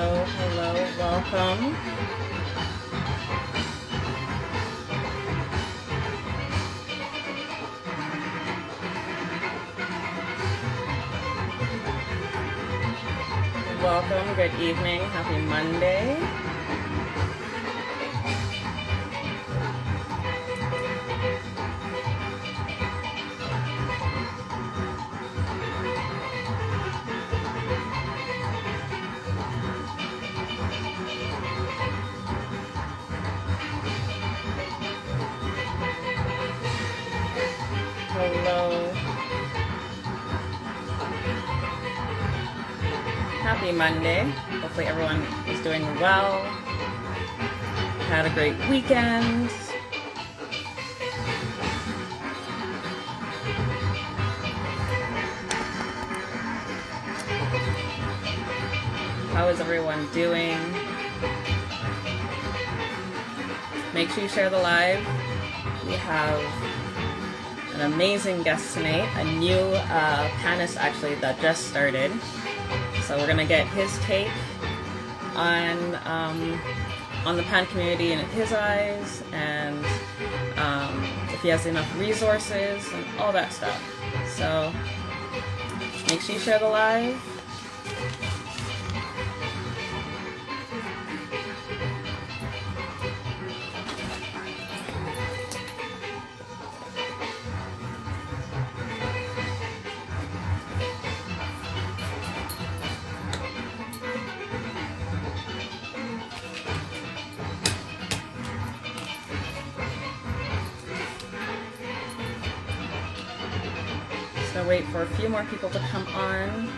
Hello, hello, welcome. Welcome, good evening, happy Monday. Hello. Happy Monday. Hopefully everyone is doing well. Had a great weekend. How is everyone doing? Make sure you share the live. We have an amazing guest tonight, a new pannist actually that just started. So we're gonna get his take on the pan community in his eyes, and if he has enough resources and all that stuff. So make sure you share the live. Wait for a few more people to come on.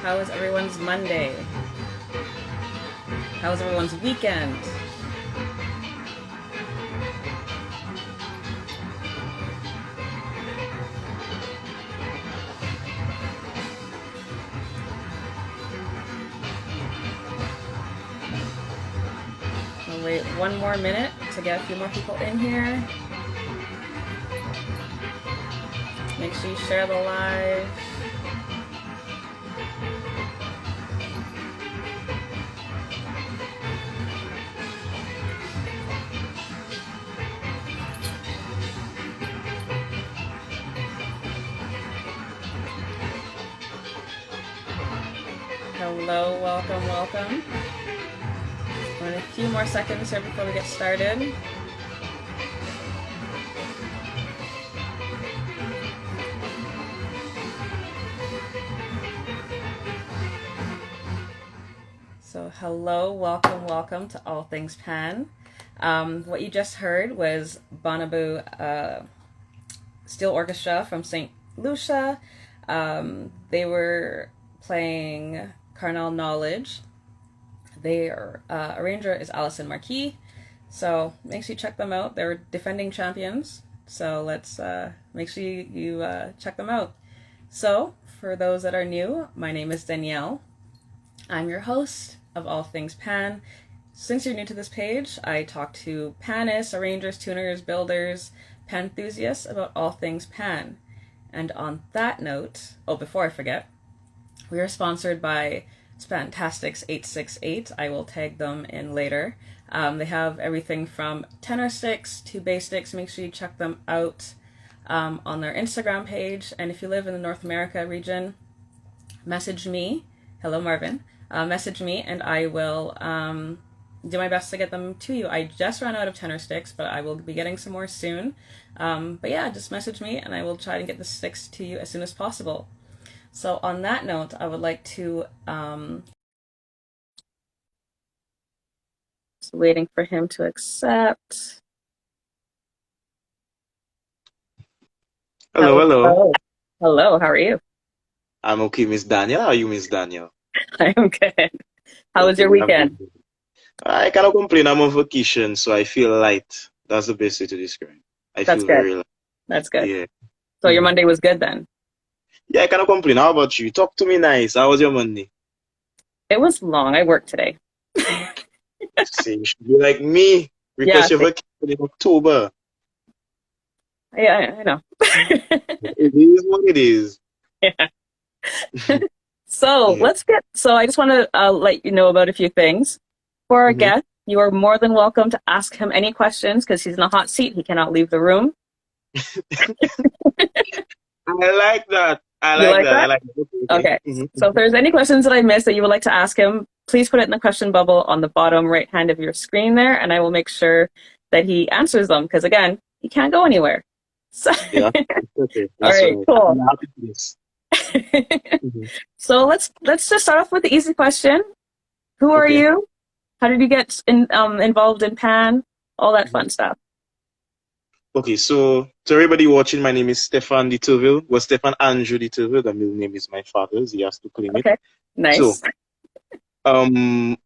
How was everyone's Monday? How was everyone's weekend? We'll wait one more minute to get a few more people in here. Make sure you share the live. Hello, welcome, welcome. We're in a few more seconds here before we get started. So hello, welcome, welcome to All Things Pan. What you just heard was Bonnaboo Steel Orchestra from St. Lucia. They were playing Carnal Knowledge. Their arranger is Alison Marquis, so make sure you check them out. They're defending champions, so let's make sure you check them out. So, for those that are new, my name is Danielle. I'm your host of All Things Pan. Since you're new to this page, I talk to pannists, arrangers, tuners, builders, pan enthusiasts about all things pan. And on that note, before I forget, we are sponsored by Spantastics 868. I will tag them in later. They have everything from tenor sticks to bass sticks. Make sure you check them out on their Instagram page. And if you live in the North America region, message me. Hello, Marvin. Message me and I will do my best to get them to you. I just ran out of tenor sticks, but I will be getting some more soon. But yeah, just message me and I will try to get the sticks to you as soon as possible. So on that note, I would like to, just waiting for him to accept. Hello, hello. Hello. Hello, how are you? I'm okay, Miss Daniel. How are you, Miss Daniel? I am good. How was your Okay, weekend? I cannot complain. I'm on vacation, so I feel light. That's the best way to describe. I That's feel good. very light. That's good. Yeah. So your Mhm. Monday was good then? Yeah, I cannot complain. How about you? Talk to me nice. How was your Monday? It was long. I worked today. Same. You should be like me. Yeah, Request your vacation in October. I know. It is what it is. Yeah. So Yeah. I just want to let you know about a few things. For our hmm guest, you are more than welcome to ask him any questions because he's in a hot seat. He cannot leave the room. I like that. I You like like that. I that? like that. Okay. Okay. Okay. So if there's any questions that I missed that you would like to ask him, please put it in the question bubble on the bottom right hand of your screen there, and I will make sure that he answers them because again, he can't go anywhere. So, Yeah. That's okay. all That's all right, right. I'm cool. happy for this. Mhm. So let's just start off with the easy question. Who are Okay. you? How did you get involved in Pan? All that fun stuff. Okay, so to everybody watching, my name is Stephan Deterville. Well, Stephan Andrew Deterville. The middle name is my father's. He has to claim it. Okay, So, nice. I'm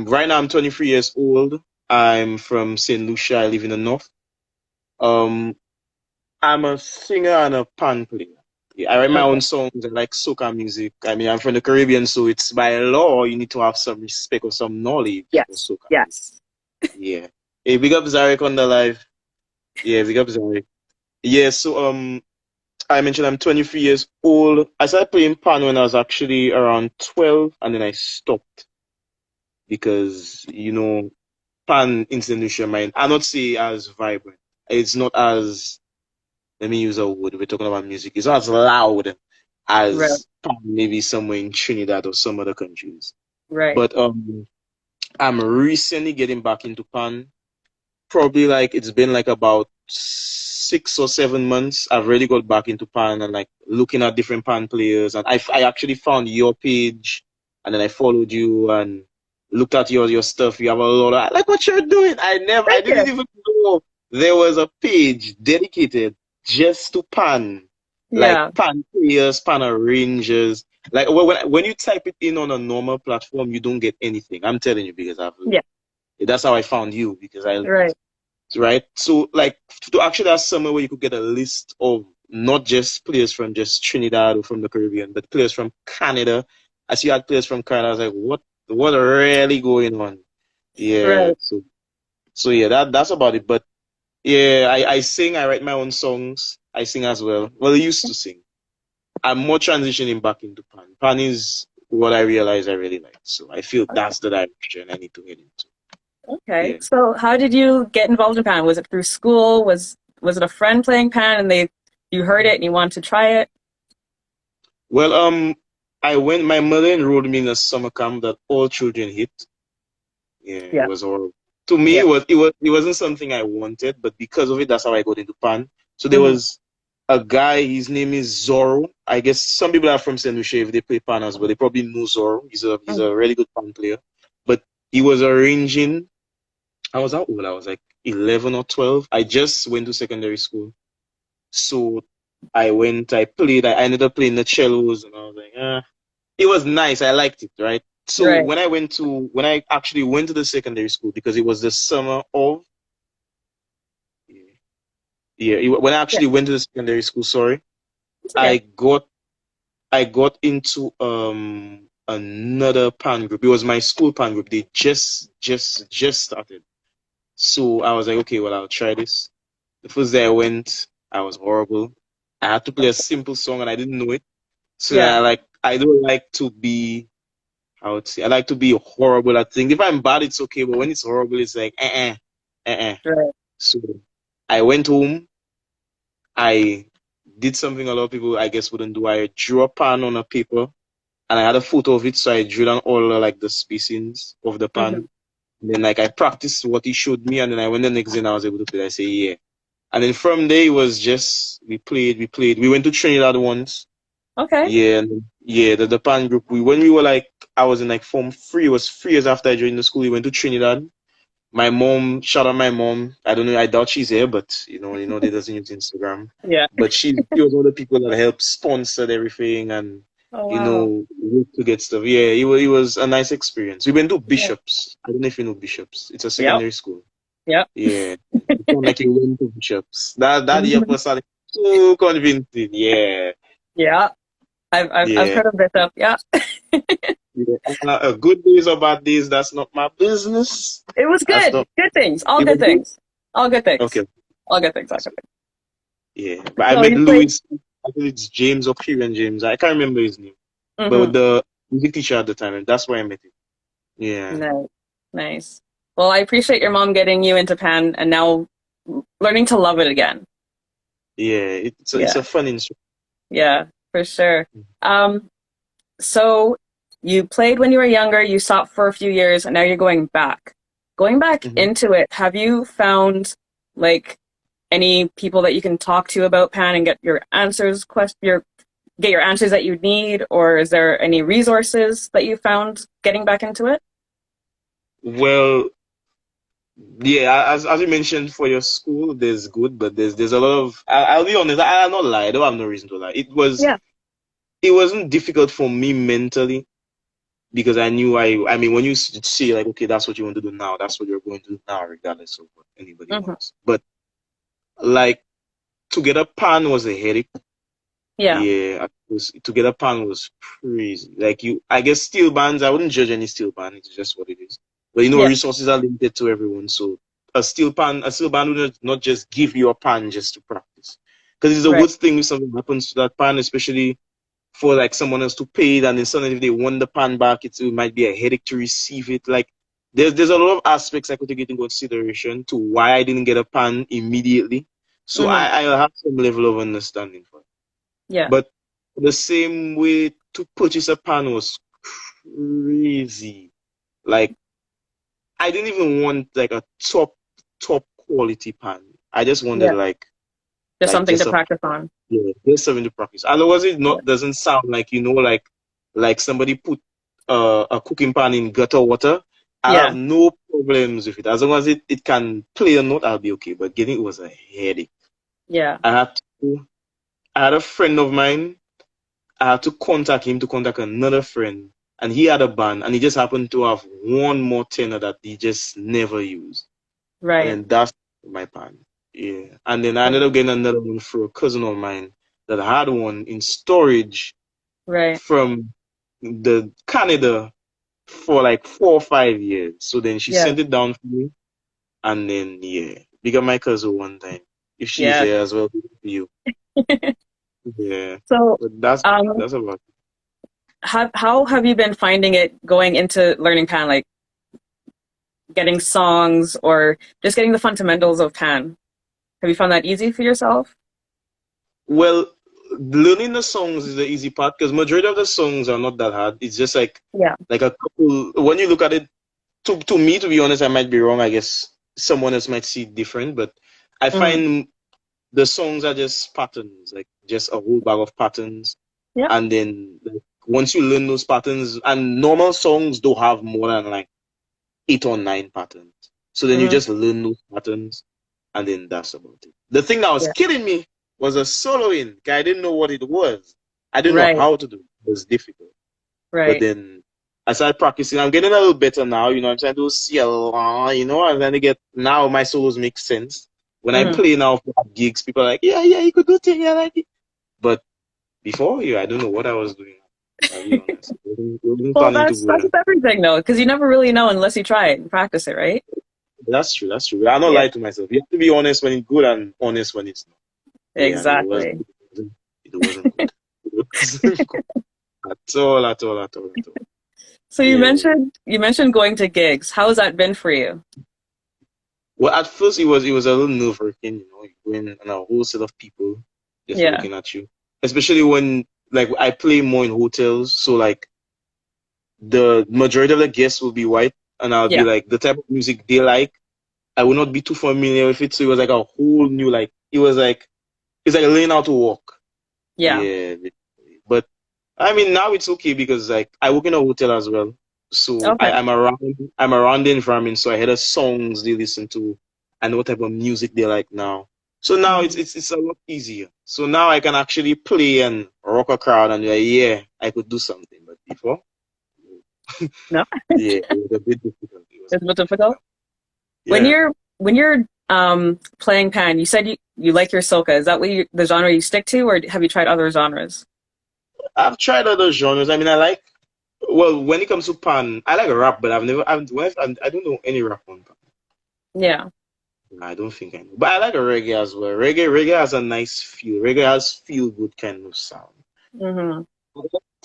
right now. I'm 23 years old. I'm from Saint Lucia. I live in the north. Um, I'm a singer and a pan player. Yeah, I write my Okay. own songs. I like soca music. I mean, I'm from the Caribbean, so it's by law you need to have some respect or some knowledge for Yes. soca music. Yes. Yeah. Hey, big up Zarek on the live. Yeah, big up Zarek. Yeah, so I mentioned I'm 23 years old. I started playing pan when I was actually around 12, and then I stopped because, pan in St. Lucia might, I not say as vibrant. It's not as, let me use a word, we're talking about music. It's not as loud Right. as pan maybe somewhere in Trinidad or some other countries. Right. But I'm recently getting back into pan. Probably like it's been like about 6 or 7 months. I've really got back into pan and like looking at different pan players. And I actually found your page and then I followed you and looked at your stuff. You have a lot of, I like what you're doing. I Thank you. didn't even know there was a page dedicated just to pan, like Yeah. pan players, pan arrangers. Like when you type it in on a normal platform, you don't get anything. I'm telling you because I've Yeah. that's how I found you because I Right. right? So like to actually have somewhere where you could get a list of not just players from just Trinidad or from the Caribbean, but players from Canada. I see you had players from Canada. I was like, what really going on? Yeah. Right. So yeah, that's about it. But yeah, I sing, I write my own songs. I sing as well. Well, I used to sing. I'm more transitioning back into pan. Pan is what I realize I really like. So I feel that's the direction I need to head into. Okay. Yeah. So how did you get involved in Pan? Was it through school? Was it a friend playing Pan and they you heard it and you wanted to try it? Well, my mother enrolled me in a summer camp that all children hit. Yeah, it Yeah. was horrible. To me, Yeah. it wasn't something I wanted, but because of it, that's how I got into pan. So there hmm was a guy, his name is Zorro. I guess some people are from Saint Lucia if they play pan as well. They probably know Zorro. He's hmm a really good pan player. But he was arranging, I was how old? I was like 11 or 12. I just went to secondary school. So I played, I ended up playing the cellos and I was like, it was nice. I liked it, right? So Right. when I actually went to the secondary school because it was the summer of when I Yeah. actually went to the secondary school, sorry, It's okay. I got I got into another pan group. It was my school pan group. They just started. So I was like, okay, well I'll try this. The first day I went, I was horrible. I had to play a simple song and I didn't know it. So Yeah. I don't like to be I would say I like to be horrible at things. If I'm bad, it's okay, but when it's horrible, it's like eh. Right. So I went home. I did something a lot of people I guess wouldn't do. I drew a pan on a paper, and I had a photo of it, so I drew down all like the spacings of the hmm pan. And then like I practiced what he showed me, and then I went the next day and I was able to play. I say yeah, and then from there it was just we played. We went to Trinidad once. Okay. Yeah, yeah, the pan group. When we were like, I was in like form 3. It was 3 years after I joined the school. We went to Trinidad. My mom, shout out my mom. I don't know, I doubt she's here, but they doesn't use Instagram. Yeah. But she was one of the people that helped sponsor everything and Oh wow. work to get stuff. Yeah, it was a nice experience. We went to Yeah. Bishops. I don't know if you know Bishops. It's a Yep. secondary school. Yep. Yeah. It sound like you went to Bishops. That year Mhm. was sounding so convincing. Yeah. Yeah. I've Yeah. heard of this up. Yeah. Yeah. Good days or bad days, that's not my business. It was That's good. not Good things. All it good was good. things. All good things. Okay. All good things. All good Yeah. But things. I So met you played. Louis, I think it's James or Kieran James. I can't remember his name. But with Mm-hmm. the music teacher at the time, and that's where I met him. Yeah. Nice. Nice. Well, I appreciate your mom getting you into pan and now learning to love it again. Yeah. It's a Yeah. fun instrument. Yeah, for sure. Um, so you played when you were younger, you stopped for a few years, and now you're going back. Going back Mhm. into it, have you found like any people that you can talk to about pan and get your answers get your answers that you need, or is there any resources that you found getting back into it? Well, yeah, as you mentioned for your school, there's good, but there's a lot of. I'll be honest. I'll not lie. I don't have no reason to lie. Yeah. It wasn't difficult for me mentally because I knew I mean when you say like okay that's what you want to do now, that's what you're going to do now regardless of what anybody Hmm. wants. But like to get a pan was a headache. Yeah. Yeah, to get a pan was crazy. Like I guess steel bands. I wouldn't judge any steel band. It's just what it is. But Yeah. resources are limited to everyone. So a steel band would not just give you a pan just to practice. Because it's the Right. worst thing if something happens to that pan, especially for like someone else to pay it, and then suddenly if they want the pan back, it might be a headache to receive it. Like there's a lot of aspects I could take into consideration to why I didn't get a pan immediately. So Hmm. I'll have some level of understanding for it. Yeah. But the same way to purchase a pan was crazy. Like I didn't even want like a top quality pan. I just wanted Yeah. Just like something to just a practice on. yeah, just something to practice. Otherwise it Yeah. not doesn't sound like like somebody put a cooking pan in gutter water. I'll have Yeah. no problems with it. As long as it can play a note, I'll be okay. But getting it was a headache. Yeah. I had I had a friend of mine. I had to contact him to contact another friend, and he had a band, and he just happened to have one more tenor that he just never used, and Right. then that's my band. Yeah, and then I ended up getting another one for a cousin of mine that had one in storage Right. from the Canada for like 4 or 5 years. So then she Yeah. sent it down for me, and then yeah, big up my cousin one time if she's Yeah. here as well. Big up to you, yeah, So, but that's um, that's about. how have you been finding it going into learning pan, like getting songs or just getting the fundamentals of pan? Have you found that easy for yourself? Well, learning the songs is the easy part because majority of the songs are not that hard. It's just Yeah. like a couple. When you look at it, to me, to be honest, I might be wrong. I guess someone else might see it different, but I Hmm. find the songs are just patterns, like just a whole bag of patterns. Yep. And then like, once you learn those patterns, and normal songs don't have more than like 8 or 9 patterns. So then you Hmm. just learn those patterns, and then that's about it. The thing that was Yeah. killing me was a soloing. 'Cause I didn't know what it was. I didn't know Right. how to do it. It was difficult. But Right. then I started practicing. I'm getting a little better now. I'm trying to see a lot, and then I get now my solos make sense. When I Hmm. play now for gigs, people are like, yeah, yeah, you could do things, I like it. But before, yeah, I don't know what I was doing. I'll be honest. I wasn't Well, planning to that's go that's there. with everything though, because you never really know unless you try it and practice it, right? That's true. That's true. I'm not Yeah. lying to myself. You have to be honest when it's good and honest when it's not. Yeah, and Exactly. it wasn't good. It wasn't good at all, at all, at all, at all. So Yeah. you mentioned going to gigs. How has that been for you? Well, at first it was a little nerve-wracking, you going and a whole set of people just Yeah. looking at you. Especially when like I play more in hotels, so like the majority of the guests will be white, and I'll be Yeah. like the type of music they like. I will not be too familiar with it, so it was like a whole new like it's like learning how to walk. Yeah. Yeah, but I mean now it's okay because like I work in a hotel as well. So Okay. I'm around the environment, so I hear the songs they listen to. I know what type of music they like now. So now Hmm. it's a lot easier. So now I can actually play and rock a crowd and be like, yeah, I could do something. But before, No, yeah, it was a bit difficult. It was a it's bit more difficult. difficult. When Yeah. you're playing pan, you said you like your soca. Is that the genre you stick to, or have you tried other genres? I've tried other genres. I mean, well, when it comes to pan, I like rap, but I don't know any rap on pan. Yeah. I don't think I know. But I like reggae as well. Reggae has a nice feel. Reggae has feel good kind of sound. Hmm.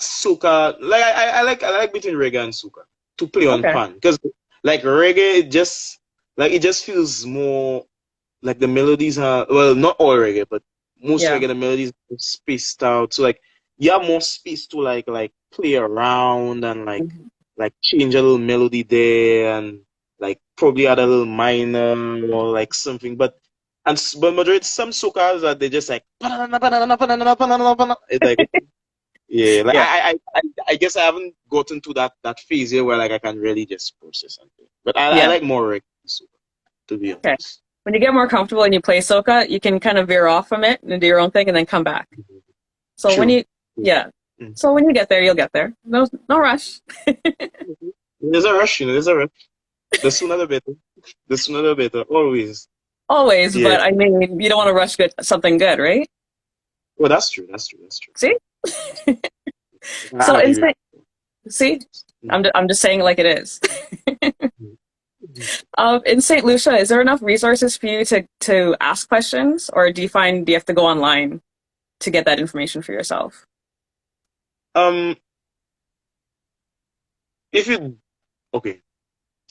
Soca, like I like between reggae and soca to play on Okay. pan because like reggae, it just feels more like the melodies are, well, not all reggae, but most Yeah. reggae the melodies are spaced out. So like you have more space to like play around and Hmm. like change a little melody there and like probably add a little minor or like something. But majority some soccas are they just like it's like okay. Yeah, like Yeah. I guess I haven't gotten to that phase here where like I can really just process something. But I Yeah. like more reggae soca, to be Okay. honest. When you get more comfortable and you play soca, you can kind of veer off from it and do your own thing and then come back. So when True. you, Mm. yeah. So when you get there, you'll get there. No rush. Mhm. There's a rush, there's a rush. The sooner the better. The sooner the better, always. Always, Yeah. but I mean, you don't want to rush something good, right? Well, that's true. That's true. That's true. See? I So in agree. St. See, Mm. I'm just saying it like it is. Mm. In St. Lucia, is there enough resources for you to ask questions, or do you have to go online to get that information for yourself? Um, if you okay,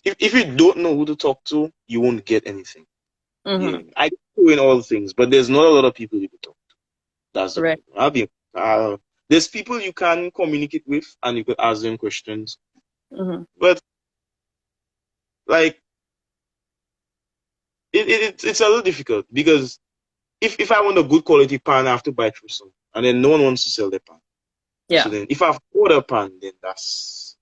if you don't know who to talk to, you won't get anything. Yeah, Mm-hmm. I do in all things, but there's not a lot of people you can talk to. That's the Right. problem. There's people you can communicate with and you could ask them questions, Mm-hmm. but like it's a little difficult because if I want a good quality pan, I have to buy through some, and then no one wants to sell their pan. So Yeah. then, if I have order pan, then that's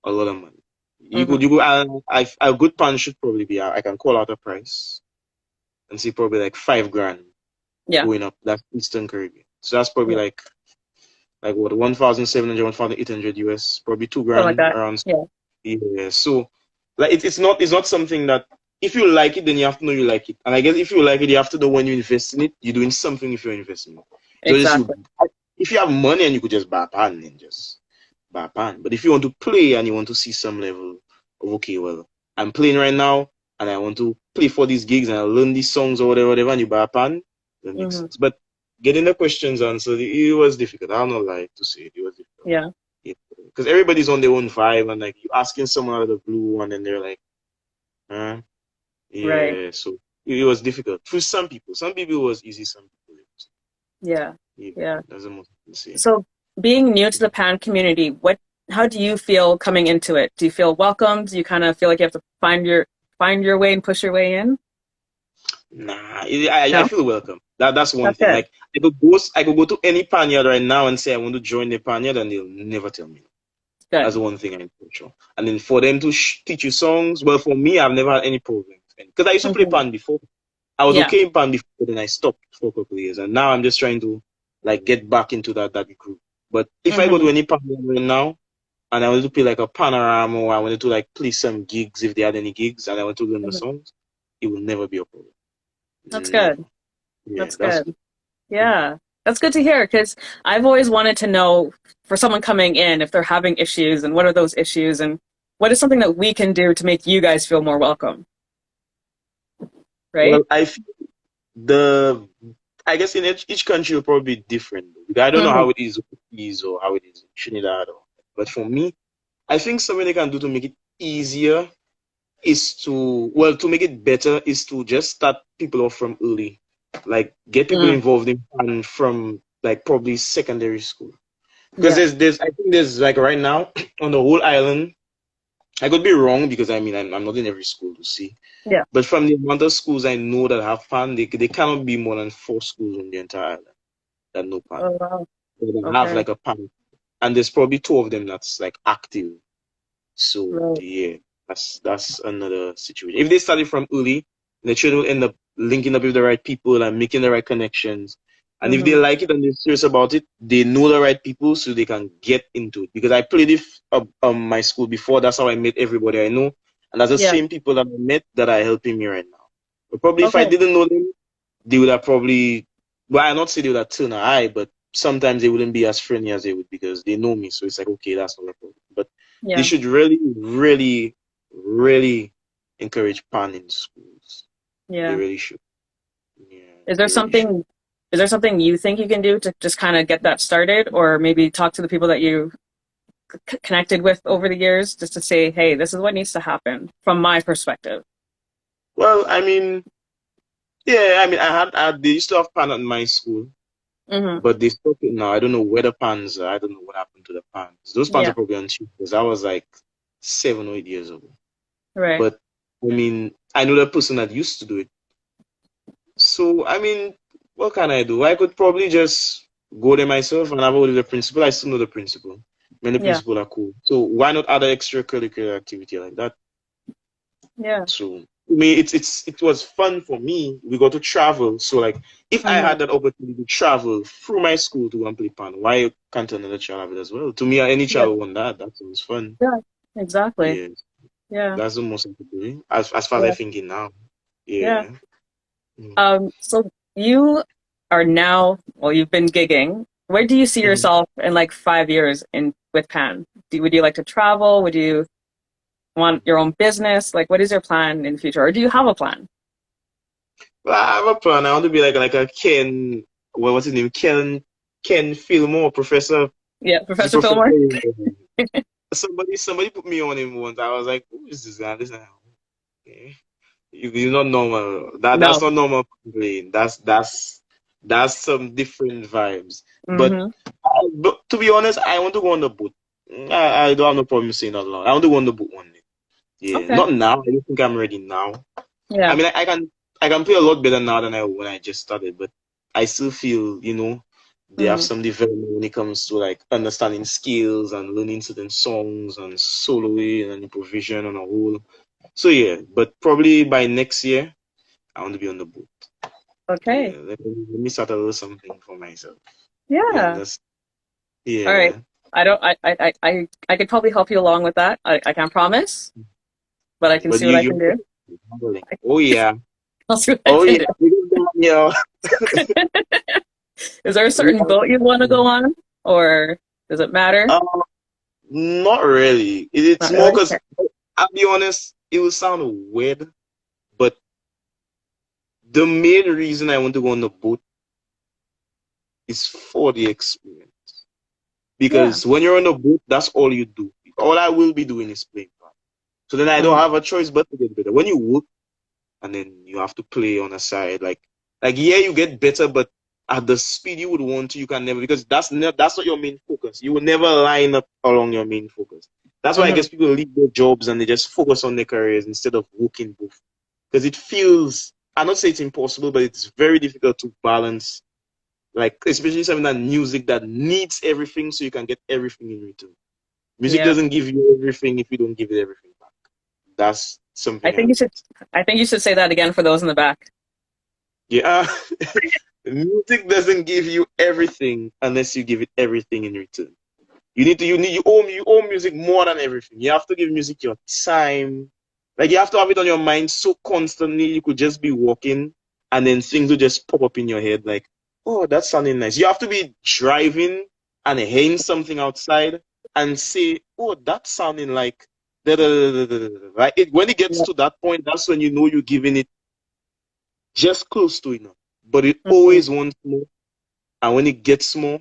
a lot of money. Mm-hmm. A good pan should probably be, I can call out a price and see probably like 5 grand Yeah. going up. That's Eastern Caribbean. So that's probably Yeah. like what, 1,700, 1,800 US, probably two Something like grand that. around. Yeah. Yeah. So like it's not something that if you like it, then you have to know you like it. And I guess if you like it, you have to know when you invest in it, you're doing something if you're investing in it. So just Exactly. if you have money and you could just buy a pan, then just buy a pan. But if you want to play and you want to see some level of okay, well, I'm playing right now and I want to play for these gigs and I learn these songs or whatever, and you buy a pan, that makes Mm-hmm. sense. But getting the questions answered, it was difficult. I'm not lie to say it was difficult. Yeah. Because everybody's on their own vibe and like you asking someone out of the blue and then they're like, huh? Right. Yeah, so it was difficult for some people. Some people it was easy, some people it was. Yeah. Yeah, Yeah. that's the most I can say. So being new to the pan community, how do you feel coming into it? Do you feel welcomed? Do you kind of feel like you have to find your way and push your way in? Nah, I No? feel welcome. That's one That's thing. good. Like I could go to any panyard right now and say I want to join the panyard, and they'll never tell me no. That's Good. the one thing I'm for sure. And then for them to teach you songs, well, for me, I've never had any problems because I used to play Hmm. pan before. I was Yeah. okay in pan before, but then I stopped for a couple of years, and now I'm just trying to like get back into that group. But if I go Hmm. to any pan right now and I wanted to play like a panorama, or I wanted to like play some gigs if they had any gigs, and I want to learn the Hmm. songs, it will never be a problem. That's Never. good. Yeah, That's that's good. good. Mhm. Yeah. That's good to hear because I've always wanted to know for someone coming in if they're having issues and what are those issues and what is something that we can do to make you guys feel more welcome, Well, right? I feel the I guess in each country will probably be different. I don't know Hmm. how it is overseas or how it is in Trinidad, but for me, I think something they can do to make it easier is to make it better is to just start people off from early, like get people Mm. involved in fun from like probably secondary school. Because Yeah. there's I think there's like right now on the whole island, I could be wrong because I mean I'm not in every school to see, Yeah. but from the amount of schools I know that have fun, they cannot be more than 4 schools on the entire island that no pan. Oh, wow. They have Okay. like a pan, and there's probably two of them that's like active. So Right. yeah, that's another situation. If they started from early, the children will end up linking up with the right people and making the right connections. And if they Mm-hmm. like it and they're serious about it, they know the right people so they can get into it. Because I played it my school before. That's how I met everybody I know, and that's the Yeah. same people that I met that are helping me right now. But probably if I Okay. didn't know them, they would have probably. Well, I not say they would have turned an eye, but sometimes they wouldn't be as friendly as they would because they know me. So it's like, okay, that's not a problem. But they Yeah. should really, really, really encourage pan in schools. They Yeah. really should. Yeah, Is there they really should. something is there something you think you can do to just kind of get that started, or maybe talk to the people that you connected with over the years just to say, hey, this is what needs to happen from my perspective? Well, I mean, yeah, I mean, they used to have pan at my school, Mm-hmm. but they stopped it now. I don't know where the pans are. I don't know what happened to the pans. Those pans are Yeah. probably on cheap because I was like 7 or 8 years ago. Right. But I mean, I know the person that used to do it. So, I mean, what can I do? I could probably just go there myself and have a word with the principal. I still know the principal. Many Yeah. principal are cool. So why not add an extracurricular activity like that? Yeah. So to me, it was fun for me. We got to travel. So like, if I Mm-hmm. had that opportunity to travel through my school to go and play pan, why can't another child have it as well? To me, any Yeah. child want that. That sounds fun. Yeah. Exactly. Yeah, Yeah. that's the most important thing. As far as I Yeah. thinking now. Yeah. Yeah. Mm. So you are now, well, you've been gigging. Where do you see Mhm. yourself in like 5 years in with Pan? Would you like to travel? Would you want your own business? Like, what is your plan in the future, or do you have a plan? Well, I have a plan. I want to be like a Ken. Well, what's his name? Ken Fillmore, professor. Yeah, He's a Professor professor. Fillmore. Somebody put me on him once. I was like, who is this guy? This guy. Okay. He's not normal. That's No. not normal playing. That's some different vibes. But, Mm-hmm. but to be honest, I want to go on the boat. I don't have no problem saying that loud. I want to go on the boat one day. Yeah, Okay. not now. I don't think I'm ready now. I Yeah. mean, I can play a lot better now than I when I just started, but I still feel, they have Mm-hmm. some development when it comes to like understanding skills and learning certain songs and soloing and improvisation on a whole. So yeah, but probably by next year, I want to be on the boat. Okay. Yeah, let me start a little something for myself. Yeah, Yeah. that's All right. yeah. I don't. I could probably help you along with that. I can't promise, but I can But see what you I can do. you handling. Oh yeah, I'll see what I oh can yeah. do. Yeah. Is there a certain boat you want to go on, or does it matter? Uh, Not really. It's Not more really. because Okay. I'll be honest, it will sound weird, but the main reason I want to go on the boat is for the experience. Yeah. Because when you're on the boat, that's all you do. All I will be doing is playing. So then I don't Mm. have a choice but to get better. When you work and then you have to play on a side, like yeah, you get better, but at the speed you would want to, you can never because that's not your main focus. You will never line up along your main focus. That's why I Mm-hmm. guess people leave their jobs and they just focus on their careers instead of working both. Because it feels, I not say it's impossible, but it's very difficult to balance. Like especially something like music that needs everything so you can get everything in return. Music Yeah. doesn't give you everything if you don't give it everything back. That's I something I think you learned. should. I think you should say that again for those in the back. Yeah, music doesn't give you everything unless you give it everything in return. You owe music more than everything. You have to give music your time. Like you have to have it on your mind so constantly you could just be walking and then things will just pop up in your head like, oh, that's sounding nice. You have to be driving and hearing something outside and say, oh, that's sounding like da, da, da, da, da, da, da. Right? When it gets Yeah. to that point, that's when you know you're giving it just close to enough. But it Mm-hmm. always wants more. And when it gets more,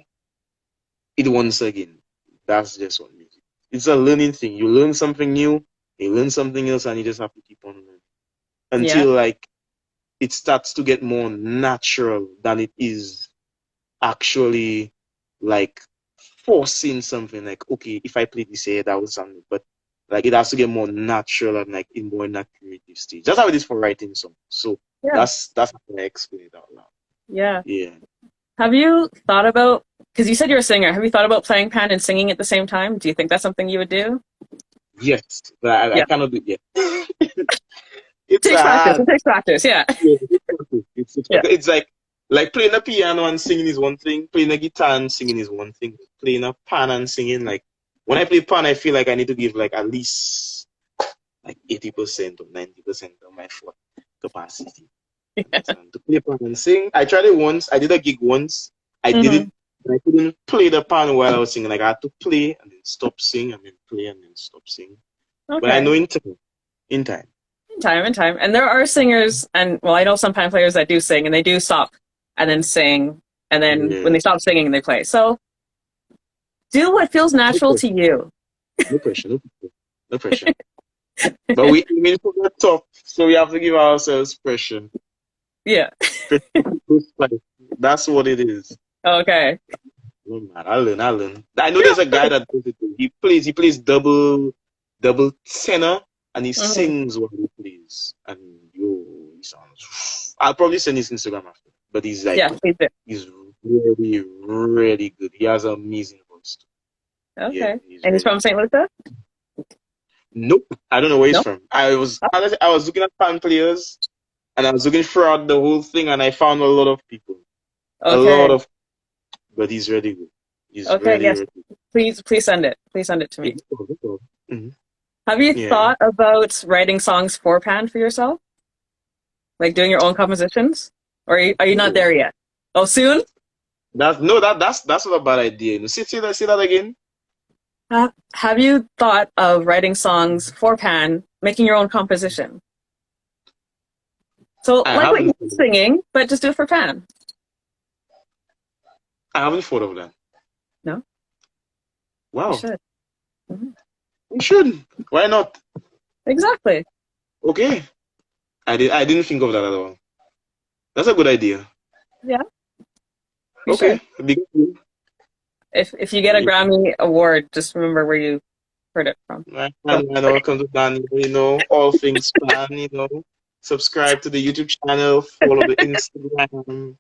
it wants again. That's just what music. It's a learning thing. You learn something new, you learn something else, and you just have to keep on learning Yeah. until like it starts to get more natural than it is actually like forcing something. Like okay, if I play this here, that will sound good. But like it has to get more natural and like in more in that creative stage. That's how it is for writing songs. So Yeah. that's how I explain it out loud. Yeah. Yeah. Have you thought about? Because you said you're a singer. Have you thought about playing pan and singing at the same time? Do you think that's something you would do? Yes, but I Yeah. cannot do it yet. It It's takes practice. It hard. takes practice. Yeah. Yeah, Yeah. it's like playing a piano and singing is one thing. Playing a guitar and singing is one thing. Playing a pan and singing, like when I play pan, I feel like I need to give like at least like 80% or 90% of my full capacity. Understand? To play pan and sing. I tried it once. I did a gig once. I did Hmm. it. But I couldn't play the pan while I was singing. Like I had to play and then stop sing and then play and then stop sing. But I Okay. know in time. In time. In time. And there are singers, and well, I know some pan players that do sing, and they do stop and then sing, and then when Yeah. they stop singing, they play. So do what feels No natural to pressure. you. No pressure. No pressure. No pressure. But we aiming for the top, so we have to give ourselves pressure. Yeah. Pressure to push fight. That's what it is. Okay. No man, I learn. I learn. I know Yeah. there's a guy that does it. He plays double tenor, and he Hmm. sings while he plays. And yo, he sounds. I'll probably send his Instagram after. But he's like, Yeah. Please do. he's really, really good. He has an amazing voice too. Yeah, Okay. he's And he's really from good. St. Lucia? Nope, I don't know where he's No. from. I was looking at fan players, and I was looking throughout the whole thing, and I found a lot of people, a lot Okay. of. But he's really good. He's Okay. really, Yes. really good. Please send it. Please send it to me. Mhm. Have you Yeah. thought about writing songs for pan for yourself? Like doing your own compositions? Or are you not No, there yet? Oh, soon? that's not a bad idea. Say that again. Have you thought of writing songs for pan, making your own composition? So, I like what you're haven't. singing, but just do it for pan. I haven't thought of that. No, you Wow, should. Hmm. we should. Why not? Exactly. Okay. I didn't think of that at all. That's a good idea. Yeah, you should. Okay. Big deal. If you get a Yeah. Grammy award, just remember where you heard it from. So, I know. Come to Dan. All things plan. Subscribe to the YouTube channel. Follow the Instagram.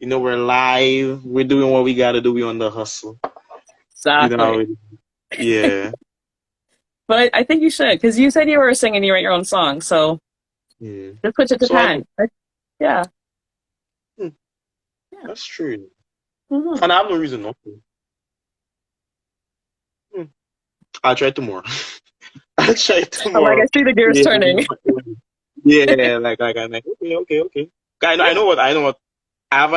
We're live. We're doing what we gotta do. We're on the hustle. You know how exactly. it is. Yeah. But I think you should, because you said you were a singer and you write your own song. So Yeah. just put it to So I know. pan. Yeah. Hmm, Yeah. that's true. Hmm. And I have no reason not to. Hmm. I'll try tomorrow. I'll try I'm like, I tomorrow. see the gears Yeah. turning. Yeah. Like I'm like, okay. I know what. I have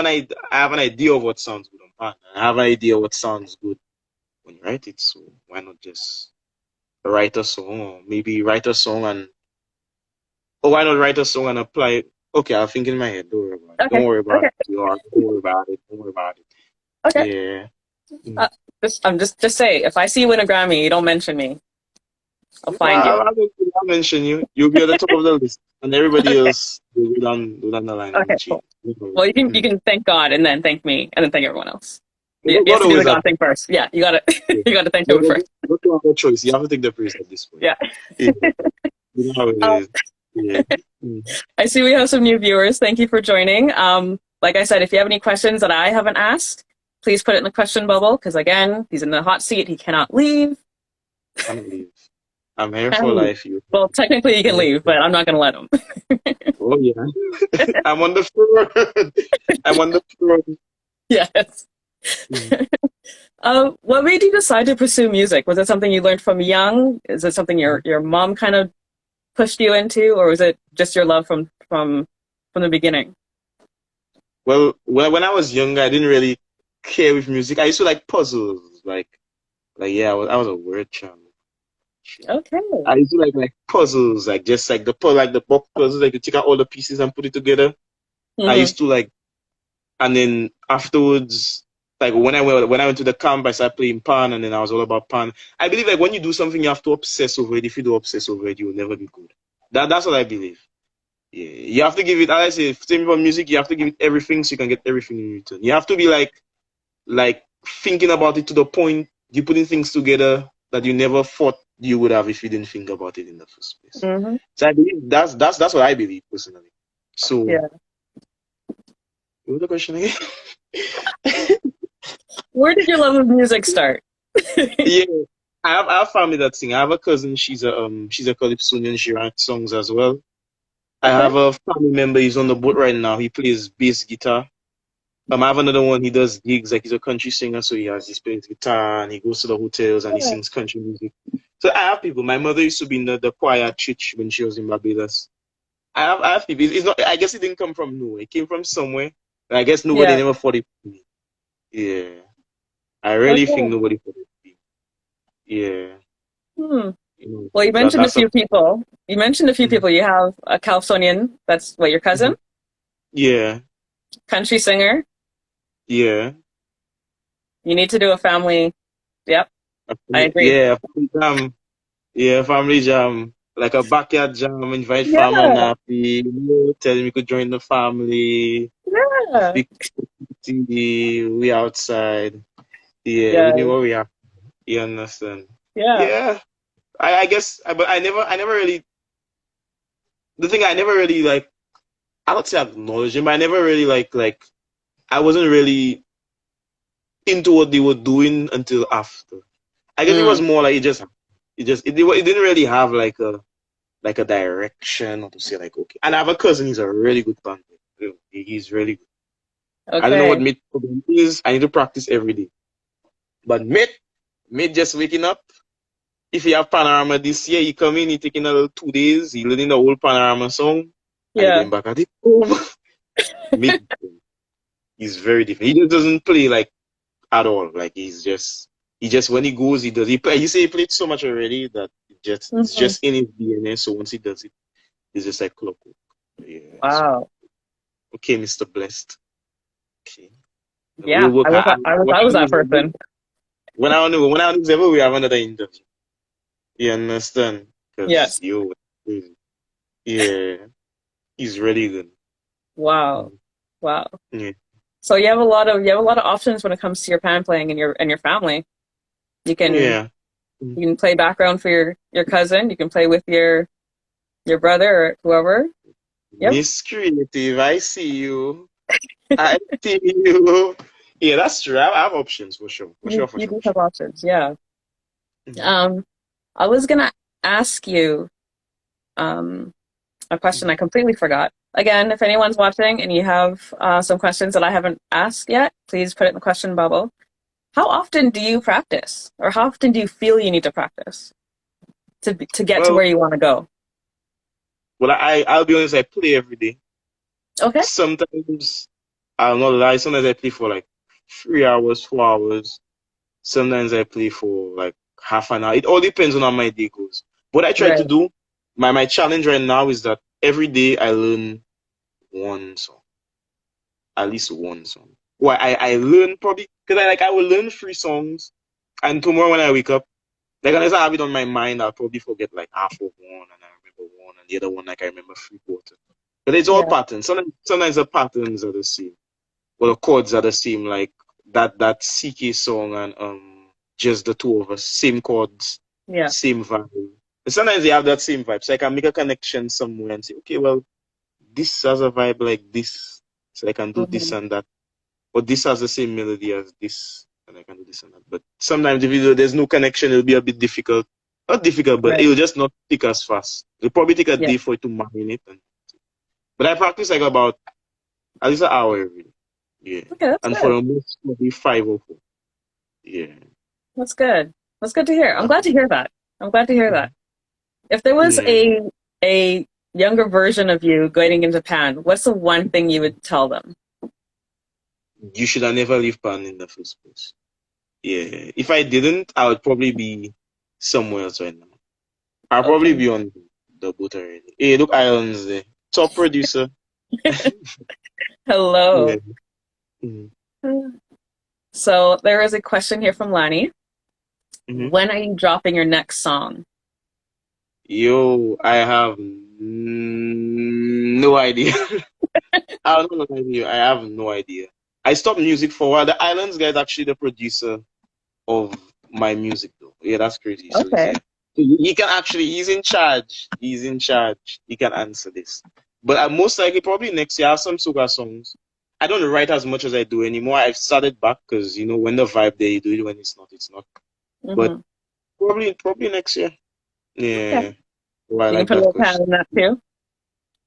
an idea of what sounds good on pan. I have an idea what sounds good when you write it. So why not just write a song, or maybe write a song and why not write a song and apply it? Okay, I'll think in my head. Don't worry about it. Okay. Don't worry about Okay. it. Don't worry about it. Don't worry about it. Okay. Yeah. Mm. Uh, just say, if I see you win a Grammy, you don't mention me. I'll No, find you. I'll mention you. You'll be at the top of the list, and everybody Okay. else will go down the line in Okay. the Cool. chain. No Well, worry. you can thank God and then thank me and then thank everyone else. You have God to do the always God happens. thing first. Yeah, you got to Yeah. you got to thank But him first. you have no choice. You have to take the praise at this point. Yeah. Yeah. You know how it Um, is. Yeah. Mm. I see we have some new viewers. Thank you for joining. Like I said, if you have any questions that I haven't asked, please put it in the question bubble because again, he's in the hot seat. He cannot leave. Cannot leave. I'm here Can for leave. life. You. Well, technically, he can leave, but I'm not going to let him. Oh yeah. I'm on the floor. I'm on the floor. Yes. Mm. What made you decide to pursue music? Was it something you learned from young? Is it something your mom kind of pushed you into, or was it just your love from the beginning? Well, when I was younger, I didn't really care with music. I used to like puzzles. Like yeah, I was a word child. Okay. I used to like puzzles, like just like the box puzzles, like you take out all the pieces and put it together. I Hmm. used to like, and then afterwards, like when I went to the camp, I started playing pan, and then I was all about pan. I believe like when you do something, you have to obsess over it. If you don't obsess over it, you will never be good. That's what I believe. Yeah, you have to give it. As I say, same for music, you have to give it everything so you can get everything in return. You have to be like thinking about it to the point you putting things together that you never thought you would have if you didn't think about it in the first place. Hmm. So I believe that's what I believe personally. So Yeah. what was the question again? Where did your love of music start? Yeah. I have family that sing. I have a cousin. She's a calypsonian. She writes songs as well. I Okay. have a family member. He's on the boat right now. He plays bass guitar. I have another one. He does gigs. Like he's a country singer, so he plays guitar and he goes to the hotels and he Yeah. sings country music. So I have people. My mother used to be in the choir at church when she was in Barbados. I have people. It's not. I guess it didn't come from nowhere. It came from somewhere. And I guess nobody Yeah. never thought it. Yeah. I really think Okay. nobody thought it. Yeah. Hmm. You know, Well, you that mentioned a that's a. few people. You mentioned a few Mhm, people. You have a Californian, that's what, your cousin? mhm. Yeah. Country singer. Yeah. You need to do a family. Yep, I agree. Yeah. Family jam. Yeah. Family jam. Like a backyard jam. Invite farm and Yeah. happy. Tell him you could join the family. Yeah. Big TV. We outside. Yeah. We Yeah. knew what we have. You understand? Yeah. Yeah. I guess. But I never really. The thing I never really like. I don't say acknowledge him, but I never really like. I wasn't really into what they were doing until after. I guess it was Mm. more like it didn't really have like a direction or to say like okay. And I have a cousin. He's a really good band. He's really good. I don't know what Okay. mate problem is. I need to practice every day. But mate just waking up. If you have Panorama this year, he come in. He taking a little 2 days. He learning the whole Panorama song, and he Yeah. going back at it. Boom. Mate, he's very different. He just doesn't play like at all. Like he just when he goes, he does. You say he played so much already that it's Hmm. just in his DNA. So once he does it, it's just like clockwork. Yeah. So Wow. okay, Mr. Blessed. Okay. We'll Yeah. work. I was that person. When I was ever we have another interview. You understand? Because Yes. yeah, he's really good. Wow. Mm. Wow. Yeah. So you have a lot of options when it comes to your pan playing and your family. You can Yeah. Mm. you can play background for your cousin. You can play with your brother or whoever. Yep. Miss Creative, I see you. I see you. Yeah, that's true. I have options for sure. For sure, for You sure, do for have sure. options. Yeah. Mhm. Um, I was gonna ask you um a question I Mhm. completely forgot. Again, if anyone's watching and you have some questions that I haven't asked yet, please put it in the question bubble. How often do you practice, or how often do you feel you need to practice to get to Well, where you want to go? I'll be honest. I play every day. Okay. Sometimes I'll not lie. Sometimes I play for like 3 hours, 4 hours. Sometimes I play for like half an hour. It all depends on how my day goes. What I try to Right. do, my challenge right now is that every day I learn one song, at least one song. Well, I learn probably because I will learn 3 songs, and tomorrow when I wake up, like unless I have it on my mind, I'll probably forget like half of one, and I remember one, and the other one like I remember 3/4. But it's all Yeah. patterns. Sometimes the patterns are the same. Well, the chords are the same, like that CK song and just the two of us, same chords, Yeah. same vibe. And sometimes they have that same vibe, so I can make a connection somewhere and say, okay, well, this has a vibe like this, so I can do this Hmm. and that. Or this has the same melody as this, and I can do this and that. But sometimes if there's no connection, it'll be a bit difficult. Not difficult, but Right. it'll just not pick as fast. It'll probably take a Yeah. day for it to marinate. But I practice like about at least an hour every day. Yeah. Okay, that's And for good. the most, maybe 5 or 4. Yeah. That's good. That's good to hear. I'm Uh, glad to hear that. I'm glad to hear that. If there was yeah. a younger version of you going into Japan, what's the one thing you would tell them? You should have never leave Pan in the first place. Yeah. If I didn't, I would probably be somewhere else right now. I'll probably Okay. be on the boat already. Hey, look, Islands there. Top producer. Yeah. Hello. Mhm. So there is a question here from Lani. Mhm. When are you dropping your next song? Yo, I have no idea. I don't know idea. I have no idea. I stopped music for a while. The Islands guy is actually the producer of my music, though. Yeah, that's crazy. So he's Okay. yeah. So he can actually. He's in charge. He's in charge. He can answer this. But most likely, probably next year, I have some soca songs. I don't write as much as I do anymore. I've started back because when the vibe there, you do it. When it's not, it's not. But Hmm. Probably next year. Okay. Yeah. Well, I You can like put a that little pan question. in that too.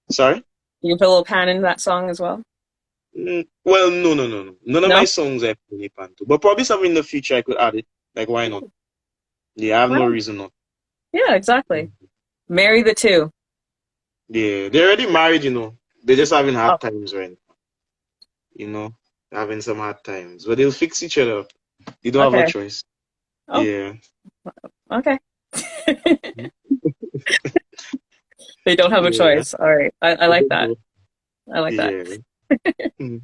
Sorry? You can put a little pan in that song as well. Well, no. None of my No? songs I play pan to, but probably something in the future I could add it. Like, why not? Yeah, I have no Well, reason not. yeah, exactly. Marry the two. Yeah, they're already married, They're just having Oh, hard times right now, you know, having some hard times, but they'll fix each other up. You don't have a okay. choice. Oh, Yeah. okay. They don't have a Yeah. choice. All right. I like that. I like that. Yeah. Mhm.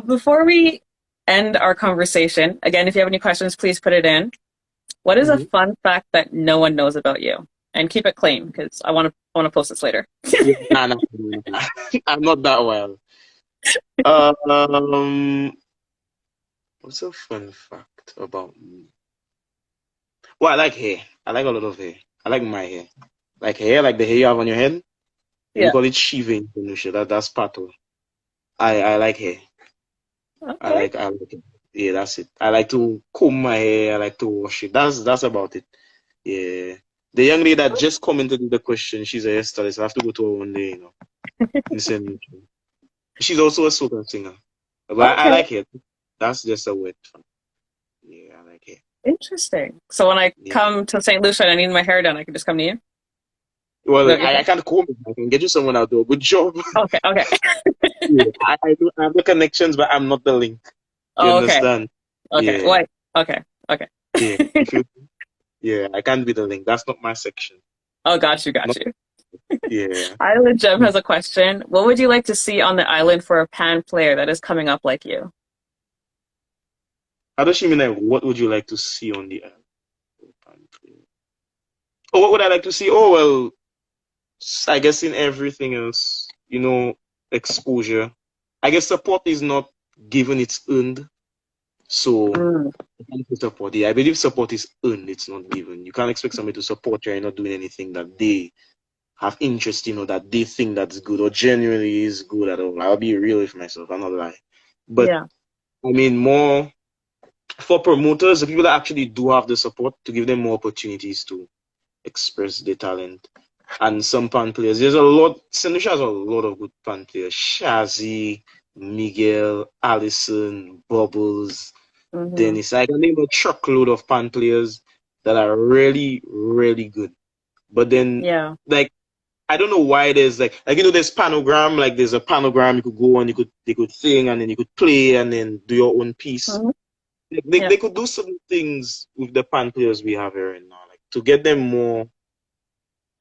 Before we end our conversation, again, if you have any questions, please put it in. What is a Mhm. fun fact that no one knows about you? And keep it clean because I want to post this later. Yeah. Nah. I'm not that wild. Um, what's a fun fact about me? Well, I like hair. I like a lot of hair. I like my hair. Like hair, like the hair you have on your head. We Yeah. call it shaving in Lucia. That's part of. I like hair. Okay. I like it. Yeah, that's it. I like to comb my hair. I like to wash it. That's about it. Yeah. The young lady that just commented with the question, she's a hairstylist. I have to go to her one day, Listen, she's also a soca singer. But I Okay. like it. That's just a word. Yeah, I like it. Interesting. So when I Yeah. come to St. Lucia and I need my hair done, I can just come to you? Is that Well, what you're I saying? can't comb it. I can get you someone that'll do a good job. Okay. Okay. Yeah, I have the connections, but I'm not the link. You Oh, okay. understand? Okay. Yeah, Wait. Okay. Okay. yeah. If you, yeah, I can't be the link. That's not my section. Oh, got you. Got Not, you. yeah. Island Gem has a question. What would you like to see on the island for a pan player that is coming up like you? How does she mean like what would you like to see on the island? Oh, what would I like to see? Oh well, I guess in everything else, exposure. I guess support is not given, it's earned. So Mm, you can't say support. Yeah, I believe support is earned, it's not given. You can't expect somebody to support you and not doing anything that they have interest in or that they think that's good or genuinely is good at all. I'll be real with myself, I'm not lie. But yeah. I mean more for promoters, the people that actually do have the support to give them more opportunities to express their talent. And some pan players, there's a lot, Seneca has a lot of good pan players. Shazi, Miguel, Allison, Bubbles, Hmm. Dennis. I can name a truckload of pan players that are really, really good. But then, Yeah. like, I don't know why there's there's panogram, like there's a panogram you could go and they could sing and then you could play and then do your own piece. Hmm. Yeah. They could do some things with the pan players we have here right now, like to get them more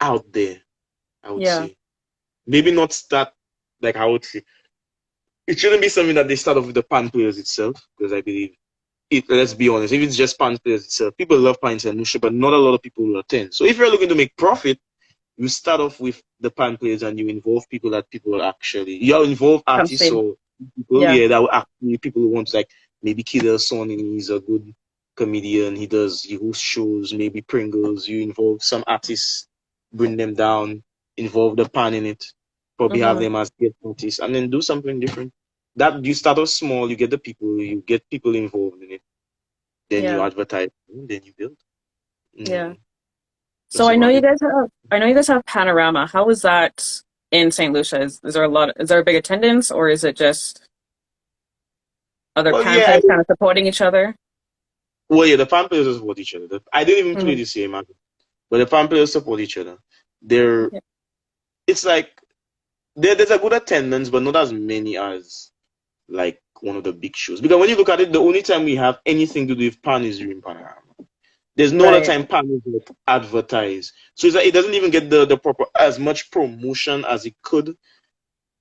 out there, I would Yeah. say. Maybe not start like I would say. It shouldn't be something that they start off with the pan players itself, because I believe let's be honest, if it's just pan players itself, people love pints and Lucia, but not a lot of people will attend. So if you're looking to make profit, you start off with the pan players and you involve people that people will actually you involve Come artists see. or people, Yeah. yeah, that will actually people who want to like maybe Kidder Son and he's a good comedian, he hosts shows, maybe Pringles, you involve some artists, bring them down, involve the pan in it, probably have Hmm. them as guest artists, and then do something different. That you start off small, you get people involved in it, then you Yeah. advertise, then you build. Yeah. Mm, So that's I know about you it. guys have I know you guys have Panorama. How is that in St. Lucia? Is there a lot is there a big attendance or is it just other Well, pan yeah, players kind of supporting each other? well, yeah, the fan players support each other. I didn't even play Hmm. this year, man. But the fan players support each other. They're, Yeah. it's like there's a good attendance, but not as many as like one of the big shows. Because when you look at it, the only time we have anything to do with Pan is during Panorama. There's no other Right. time Pan is like advertised. So it's like it doesn't even get the proper as much promotion as it could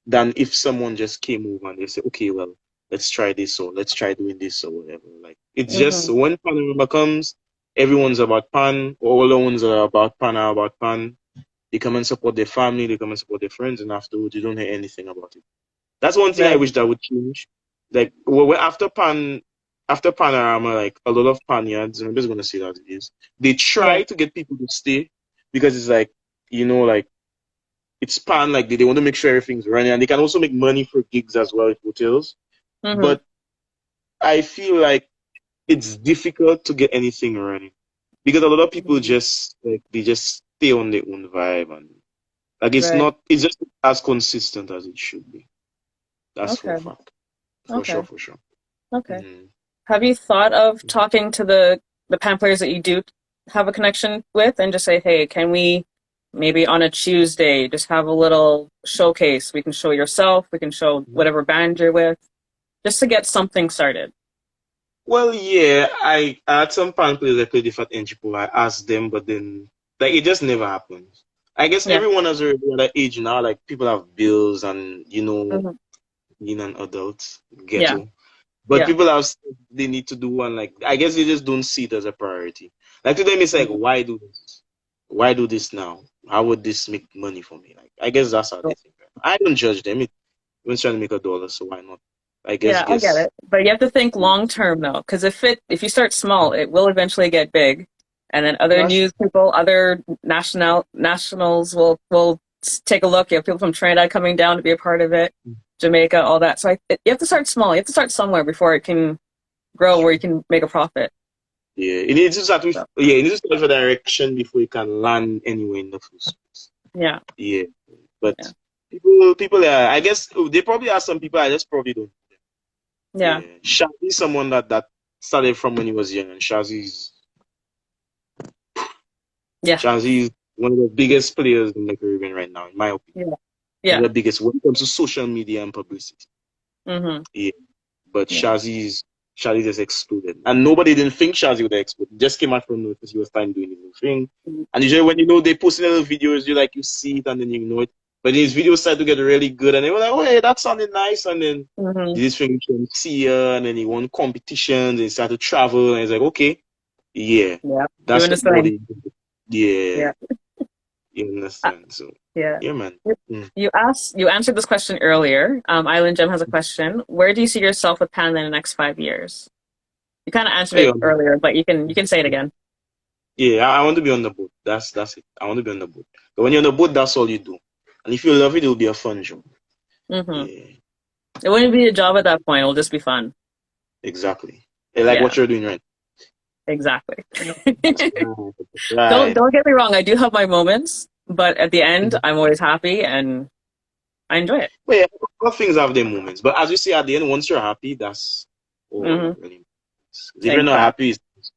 than if someone just came over and they say, okay, well, let's try this or let's try doing this or whatever. Like it's just Hmm. when Panorama comes, everyone's about Pan, all the ones are about Pan are about Pan. They come and support their family, they come and support their friends, and afterwards you don't hear anything about it. That's one thing I Right. wish that would change. Like after Panorama, like a lot of Panyards, I'm just gonna say that it is. They Yeah. try to get people to stay because it's like, like it's Pan, like they want to make sure everything's running, and they can also make money for gigs as well with hotels. Hmm. But I feel like it's difficult to get anything running because a lot of people Mhm. just like they just stay on their own vibe and like Right. it's just not as consistent as it should be. That's for a Okay. fact. For sure, Okay. for sure. Okay. Hmm. Have you thought of talking to the pan players that you do have a connection with and just say, hey, can we maybe on a Tuesday just have a little showcase? We can show yourself, we can show whatever band you're with, just to get something started. Well, yeah, I had some pan players I played with at NGPO. I asked them, but then like it just never happens. I guess Yeah. everyone has already at that age now. Like people have bills and Hmm. being an adult, Yeah. ghetto. But Yeah. people have stuff they need to do, and like I guess they just don't see it as a priority. Like to them, it's like, Hmm. why do this? Why do this now? How would this make money for me? Like I guess that's how they think. I don't judge them. Everyone's trying to make a dollar, so why not? I Yeah, I get guess. it. But you have to think long term though, because if you start small, it will eventually get big, and then other That's news people, other nationals will take a look. You have people from Trinidad coming down to be a part of it, Jamaica, all that. So you have to start small. You have to start somewhere before it can grow where you true. can make a profit. Yeah, it needs to start with So yeah, it needs to start with a direction before you can land anywhere in the first place. yeah, Yeah, but yeah, people I guess they probably are some people I just probably don't. yeah, Yeah, Shazi is someone that started from when he was young, and yeah, Shazi is one of the biggest players in the Caribbean right now, in my opinion. yeah, One of yeah. the biggest when it comes to social media and publicity. Mm-hmm. Yeah, but Yeah. Shazi just exploded, and nobody didn't think Shazi would explode. He just came out from nowhere because he was time doing his own thing. And usually when they post little videos, you see it and then you know it. But his videos started to get really good, and they were like, "Oh, hey, that sounded nice." And then Mm-hmm. this thing from Sia, and then he won competitions, and he started to travel, and he's like, "Okay, yeah, Yeah. that's Doing this thing. somebody." Yeah, Yeah. you Uh, understand? So, yeah. yeah, man. Mm. You answered this question earlier. Island Gem has a question. Where do you see yourself with Panda in the next 5 years? You kind of answered Hey, it earlier, but you can say it again. yeah, I want to be on the boat. That's it. I want to be on the boat. But when you're on the boat, that's all you do. And if you love it, it'll be a fun job. Hmm. Yeah, It wouldn't be a job at that point. It'll just be fun. exactly. I like Yeah, what you're doing right. exactly. That's right. That's don't right. don't get me wrong. I do have my moments, but at the end, I'm always happy and I enjoy it. But yeah, all things have their moments. But as you say at the end, once you're happy, that's all that Hmm. really matters. 'Cause if you're not Exactly. happy, it's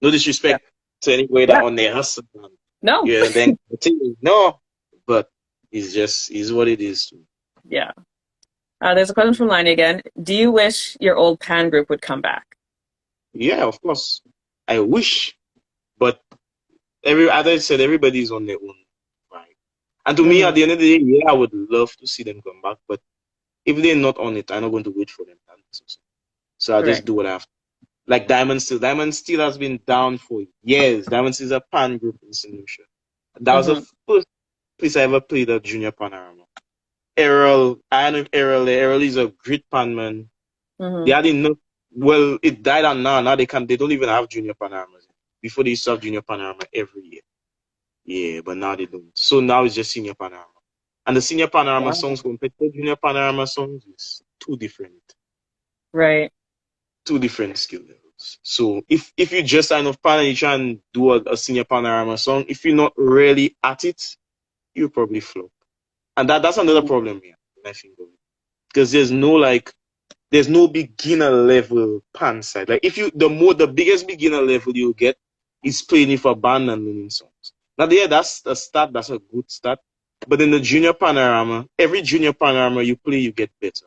no Yeah. disrespect to anybody that Yeah. on their hustle. No. Yeah, then continue. No, but it's just is what it is. Yeah. There's a question from Liney again. Do you wish your old pan group would come back? Yeah, of course. I wish, but as I said, everybody's on their own vibe. And to me, Hmm. at the end of the day, yeah, I would love to see them come back. But if they're not on it, I'm not going to wait for them. So I just Right. do what I have to. Like Diamond Steel. Diamond Steel has been down for years. Diamond Steel is a pan group in St. Lucia. That was the Hmm. first place I ever played at Junior Panorama. Errol, I know Errol. Errol is a great pan man. They Hmm. had enough. Well, it died and now they can. They don't even have Junior Panoramas. Before they used to have Junior Panorama every year. Yeah, but now they don't. So now it's just Senior Panorama. And the Senior Panorama Wow. songs compared to Junior Panorama songs is Right. two different skill levels. So if you just sign off pan and you try and do a Senior Panorama song, if you're not really at it, you probably flop. And that's another problem here, when I think of it. Because there's no beginner level pan side. Like if you the biggest beginner level you'll get is playing with a band and learning songs. Now yeah, that's a start, that's a good start. But in the junior panorama, every junior panorama you play, you get better.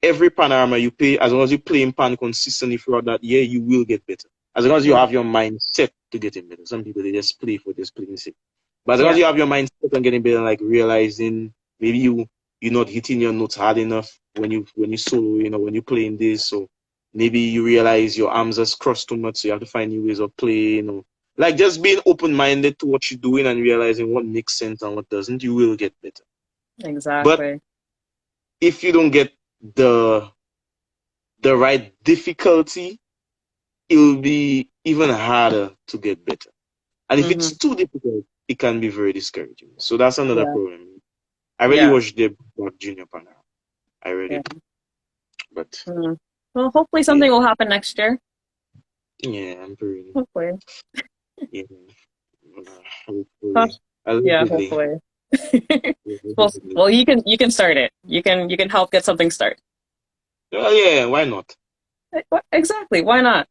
Every panorama you play, as long as you play in pan consistently throughout that year, you will get better. As long as you Hmm. have your mind set to getting better. Some people they just play for just playing sake. But as long as Yeah. you have your mind set on getting better, like realizing maybe you're not hitting your notes hard enough when you solo, when you're playing this, so maybe you realize your arms are crossed too much, so you have to find new ways of playing, or like just being open minded to what you're doing and realizing what makes sense and what doesn't, you will get better. But Exactly. if you don't get the the right difficulty, it will be even harder to get better. And if Hmm. it's too difficult, it can be very discouraging. So that's another Yeah. problem. I really Yeah. wish they brought back Junior Pana. I really Yeah. do. But Hmm. Well, hopefully yeah, something will happen next year. Yeah, I'm pretty. Hopefully. Yeah, Huh. hopefully. Yeah, Allegedly. hopefully. Yeah, Well, allegedly. well, you can start it. You can help get something started. Oh, yeah, why not? Exactly. Why not?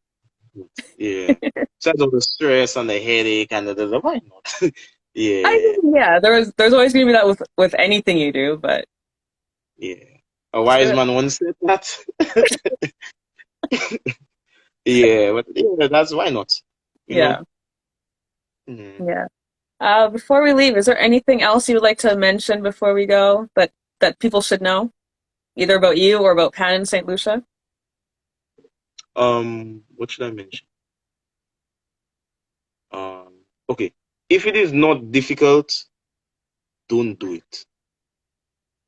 Yeah. Besides all the stress and the headache and why not? I Yeah, mean, yeah, there's always gonna be that with anything you do, but yeah. A let's do wise it. man once said that. Yeah, but yeah, that's why not? You know? Yeah, Mm. yeah. Before we leave, is there anything else you would like to mention before we go that people should know, either about you or about Pan in St. Lucia? What should I mention? Okay. If it is not difficult, don't do it.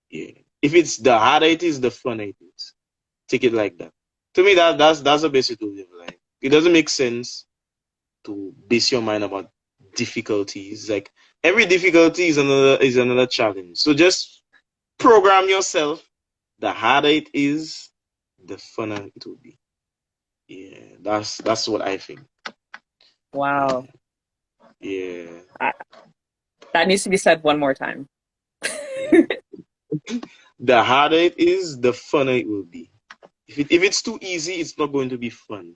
Yeah. If it's the harder it is, the funner it is. Take it like that. To me, that's the best way to live life. It doesn't make sense to base your mind about difficulties. Like every difficulty is another challenge. So just program yourself. The harder it is, the funner it will be. Yeah, that's what I think. Wow, Yeah, yeah, I, that needs to be said one more time. yeah. The harder it is, the funner it will be. If it's too easy, it's not going to be fun.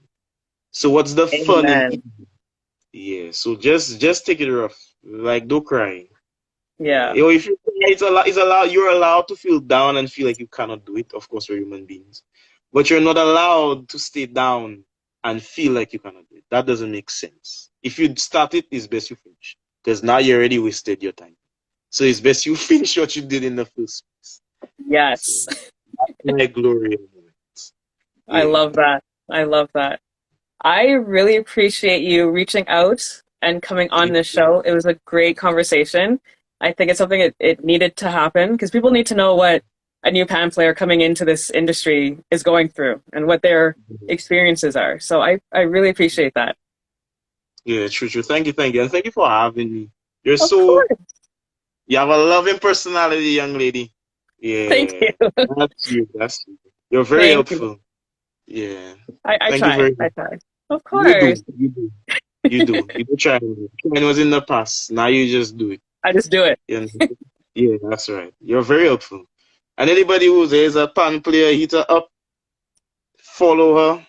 So what's the fun in it? Amen. Yeah, so just take it rough. Like don't cry. Yeah. Yeah, You know, if you cry, it's allowed you're allowed to feel down and feel like you cannot do it. Of course, we're human beings. But you're not allowed to stay down and feel like you cannot do it. That doesn't make sense. If you start it, it's best you finish. Because now you already wasted your time. So it's best you finish what you did in the first place. So yes. my glory moment. I Yeah. love that. I love that. I really appreciate you reaching out and coming on this show. It was a great conversation. I think it's something it needed to happen because people need to know what a new pan player coming into this industry is going through and what their experiences are. So I really appreciate that. Yeah, true, true. Thank you. And thank you for having me. You're Of so course. you have a loving personality, young lady. Thank you. Yeah. That's you. That's you. You're very Thank you. helpful. Yeah. I Thank you try. very I much. try. Of You do. course. You do. You do. You do try. Trying was in the past. Now you just do it. I just do it. Yeah, yeah, that's right. You're very helpful. And anybody who's there is a pan player, hit her up, follow her.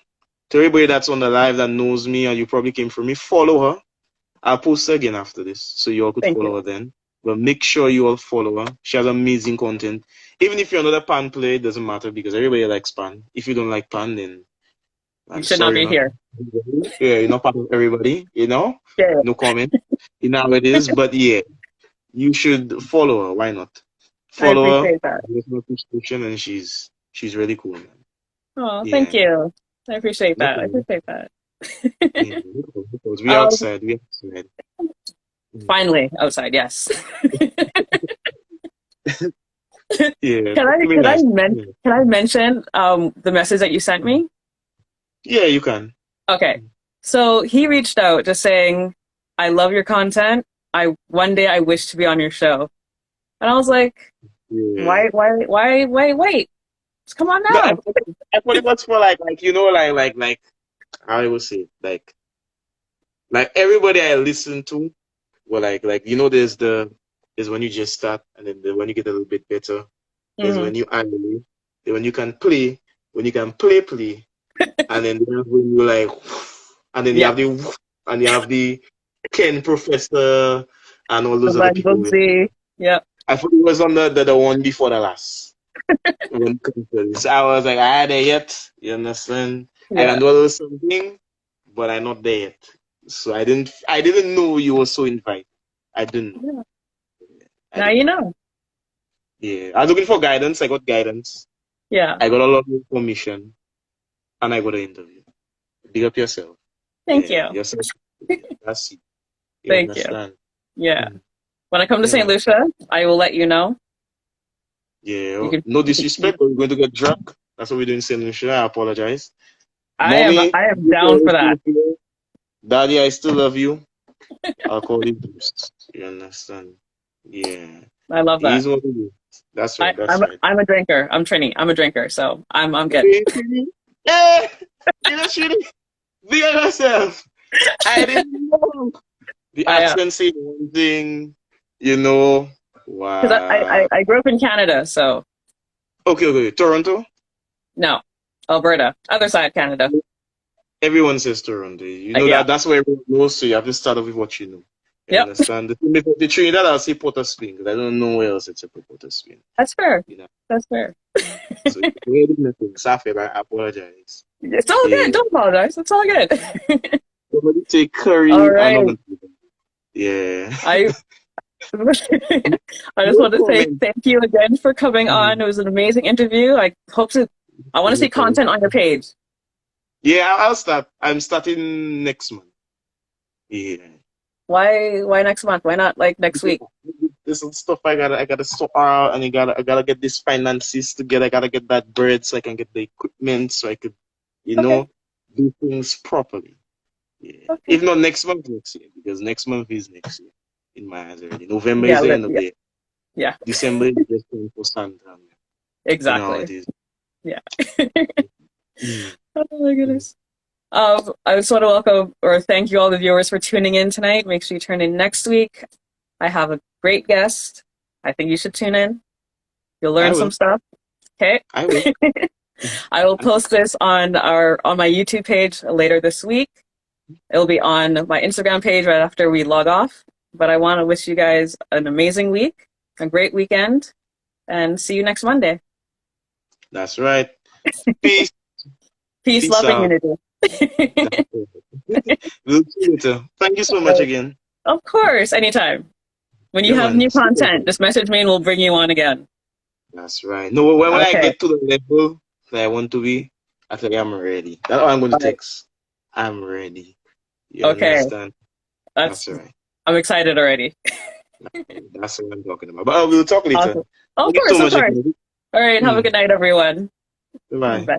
To everybody that's on the live that knows me and you probably came from me, follow her. I'll post her again after this, so you all could Thank you. follow her then. But make sure you all follow her. She has amazing content. Even if you're not a pan player, it doesn't matter because everybody likes pan. If you don't like pan, then You I'm should not sorry, be you're not. here. Yeah, you're not part of everybody, you know? Yeah. No comment. You know how it is. But yeah, you should follow her. Why not? I Follow her. appreciate that. There's no prescription, and she's really cool, man. Oh, thank Yeah, you. I appreciate no that. I problem. appreciate that. Yeah, no problem. No problem. We Um, outside. We outside. Mm. finally, outside, yes. Yeah, that's really nice. Yeah. Can I mention the message that you sent me? Yeah, you can. Okay. So he reached out just saying, I love your content. I one day I wish to be on your show. And I was like, Yeah. wait. Just come on But now. I thought it was for like like how I would say it, like everybody I listen to, well, there's when you just start, and then when you get a little bit better, there's Hmm. when you annually, then when you can play, and then there's when you like, and then you Yeah. have and you have the Ken Professor and all those other Glenn people. Boogsy. Yep. I thought it was on the one before the last. When it comes to this. I was like, I ain't there yet. You understand? I Yeah. can do a little something, but I'm not there yet. So I didn't know you were so invited. I didn't know. Yeah. I Now didn't you know. know. Yeah. I was looking for guidance. I got guidance. Yeah. I got a lot of information and I got an interview. Big up yourself. Thank Yeah. you. Yourself. That's it. You Thank you. understand? Yeah. Mm. When I come to Yeah, St. man. Lucia, I will let you know. Yeah. No You disrespect, but we're going to get drunk. That's what we're doing, St. Lucia. I apologize. Mommy, I am down for that. Daddy, I still love you. I'll call you Bruce. You understand? Yeah. I love It that. is what it is. That's right. That's right. I'm a drinker. I'm Trini. I'm a drinker, so I'm good. Okay, Trini. Yeah. You know, Trini. Big up yourself. I didn't know. The I accent say one thing, you know. because Wow. I grew up in Canada, so Okay. Toronto? no, Alberta, other side Canada. Everyone says Toronto. You know Yeah, that's where everyone knows, so you have to start off with what you know. You yep, understand? The Trinidad, I'll say Port of Spain, because I don't know where else except for Port of Spain. that's fair. You know. That's fair. So if you heard anything, Safi, I apologize. It's all good. Yeah. Don't apologize. It's all good. Somebody take All curry, I'm not right. gonna do that. Yeah. I I just No want to say comment. thank you again for coming on. Mm. It was an amazing interview. I want to No see problem. content on your page. Yeah, I'll start. I'm starting next month. Yeah. Why next month? Why not like next week? There's some stuff I gotta sort out, and I gotta get these finances together. I gotta get that bread so I can get the equipment so I could, Okay. do things properly. Yeah. Okay. If not next month, next year, because next month is next year in my eyes already. November is Yeah, the end of yeah, the year. yeah, December is just time for Santa. You know how it exactly. is. Yeah. Mm. Oh my goodness. I just want to welcome or thank you all the viewers for tuning in tonight. Make sure you turn in next week. I have a great guest. I think you should tune in. You'll I learn some will. stuff. Okay. I will. I will post this on my YouTube page later this week. It'll be on my Instagram page right after we log off. But I want to wish you guys an amazing week, a great weekend, and see you next Monday. That's right. Peace. Peace, Peace love, and out. unity. That's it. We'll see you later. Thank you so much again. Of course, anytime. When you Yeah, have man. new See you content, later. just message me and we'll bring you on again. That's right. No, when I Okay. get to the level that I want to be, I think I'm ready. That's all I'm going to All right. text. I'm ready. You Okay. understand? That's That's right. I'm excited already. That's what I'm talking about. But we'll talk later. Awesome. Of Thank you so course, of much course. again. All right. Have a Mm. good night, everyone. Bye. Bye.